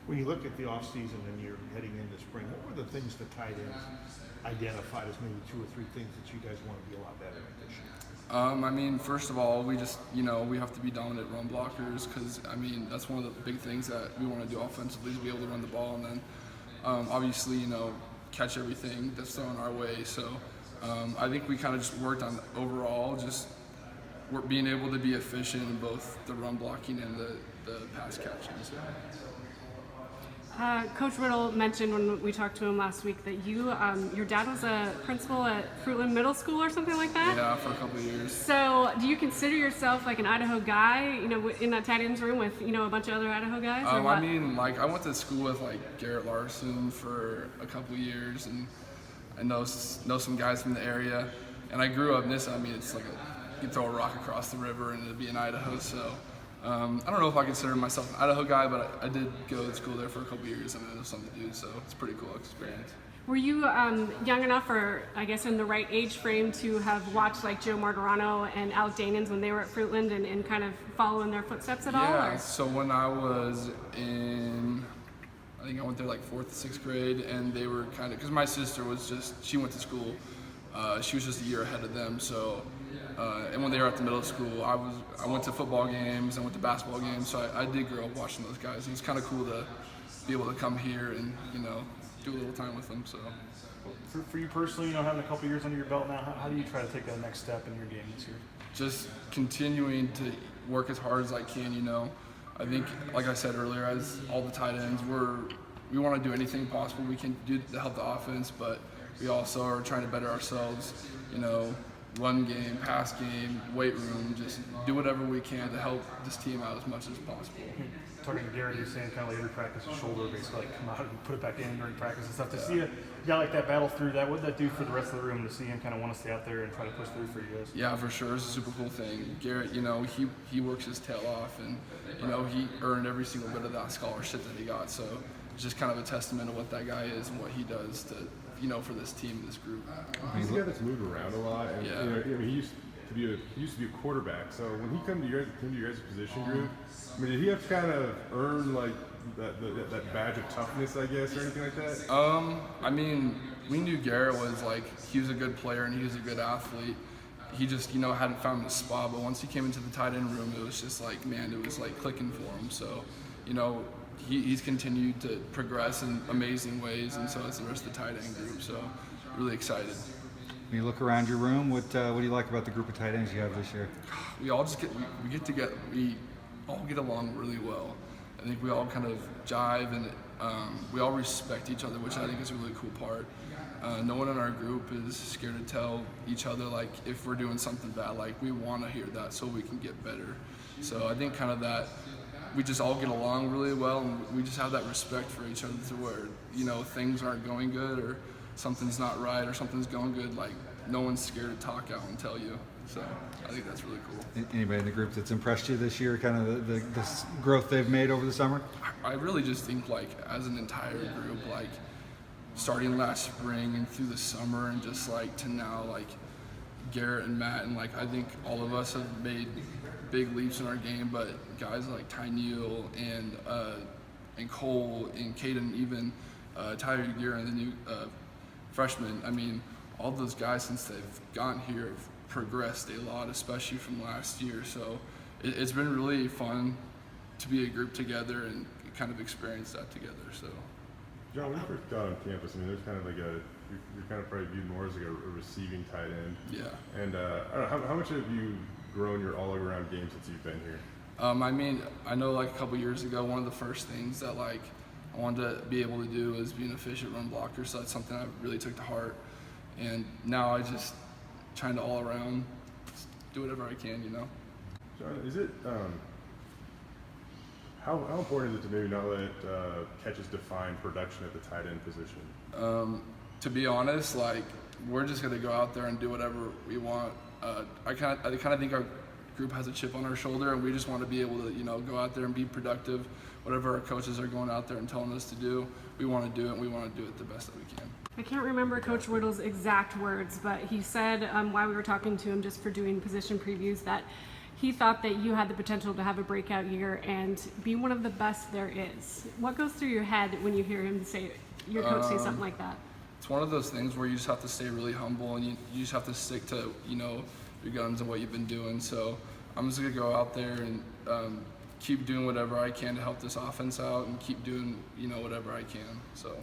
When you look at the off season and you're heading into spring, what were the things the tight ends identified as maybe 2 or 3 things that you guys want to be a lot better at this year? I mean, first of all, we just, we have to be dominant run blockers because, I mean, that's one of the big things that we want to do offensively is be able to run the ball and then, obviously, catch everything that's thrown our way. So I think we kind of just worked on overall just being able to be efficient in both the run blocking and the pass catching. So. Coach Riddle mentioned when we talked to him last week that your dad was a principal at Fruitland Middle School or something like that? Yeah, for a couple of years. So do you consider yourself like an Idaho guy, in that tight ends room with, a bunch of other Idaho guys? Or what? I mean, I went to school with, Garrett Larson for a couple of years, and I know some guys from the area. And I grew up in this, it's like you can throw a rock across the river and it'd be in Idaho, so. I don't know if I consider myself an Idaho guy, but I did go to school there for a couple of years and it was something to do, so it's a pretty cool experience. Were you young enough, or I guess in the right age frame, to have watched Joe Martorano and Alec Danins when they were at Fruitland and kind of follow in their footsteps at all? Yeah, so when I was I think I went there 4th, 6th grade, and they were kind of, because my sister she went to school, she was just a year ahead of them, so. And when they were at the middle school, I went to football games, I went to basketball games, so I did grow up watching those guys. It was kind of cool to be able to come here and do a little time with them. So, for you personally, having a couple years under your belt now, how do you try to take that next step in your game this year? Just continuing to work as hard as I can. I think, like I said earlier, as all the tight ends, we want to do anything possible we can do to help the offense, but we also are trying to better ourselves. Run game, pass game, weight room, just do whatever we can to help this team out as much as possible. Talking to Gary, you're saying kind of later practice, his shoulder basically come out and put it back in during practice and stuff. To see a guy like that battle through that, what would that do for the rest of the room to see him kind of want to stay out there and try to push through for you guys? Yeah, for sure. It's a super cool thing. Garrett, he works his tail off and, he earned every single bit of that scholarship that he got. So it's just kind of a testament of what that guy is and what he does to, for this team, this group. He's a guy that's moved around a lot, and yeah. He used to be a quarterback. So when he came to your guys' position group, did he have to kind of earn that badge of toughness, I guess, or anything like that? We knew Garrett was he was a good player and he was a good athlete. He just hadn't found his spot. But once he came into the tight end room, it was just it was clicking for him. So, he's continued to progress in amazing ways, and so has the rest of the tight end group. So, really excited. When you look around your room, what do you like about the group of tight ends you have this year? We all just we all get along really well. I think we all kind of jive and we all respect each other, which I think is a really cool part. No one in our group is scared to tell each other if we're doing something bad. We want to hear that so we can get better. So I think kind of that. We just all get along really well, and we just have that respect for each other to where, things aren't going good or something's not right or something's going good, no one's scared to talk out and tell you. So I think that's really cool. Anybody in the group that's impressed you this year, kind of the growth they've made over the summer? I really just think as an entire group, starting last spring and through the summer and just to now, Garrett and Matt, and I think all of us have made big leaps in our game, but guys like Ty Neal and Cole and Caden, even Tyler Gear and the new freshman, all those guys since they've gotten here have progressed a lot, especially from last year. So it's been really fun to be a group together and kind of experience that together. So, John, when you first got on campus, there's kind of you're kind of probably viewed more as a receiving tight end. Yeah. And I don't know, how much have you grown your all-around game since you've been here? I know a couple years ago, one of the first things that I wanted to be able to do is be an efficient run blocker, so that's something I really took to heart. And now I just trying to all around do whatever I can, John, is it how important is it to maybe not let catches define production at the tight end position? To be honest, we're just gonna go out there and do whatever we want. I kind of think our group has a chip on our shoulder, and we just want to be able to, go out there and be productive. Whatever our coaches are going out there and telling us to do, we want to do it, and we want to do it the best that we can. I can't remember Coach Riddle's exact words, but he said while we were talking to him just for doing position previews that, he thought that you had the potential to have a breakout year and be one of the best there is. What goes through your head when you hear him say, your coach say something like that? It's one of those things where you just have to stay really humble, and you just have to stick to, you know, your guns and what you've been doing. So I'm just gonna go out there and keep doing whatever I can to help this offense out, and keep doing, you know, whatever I can. So.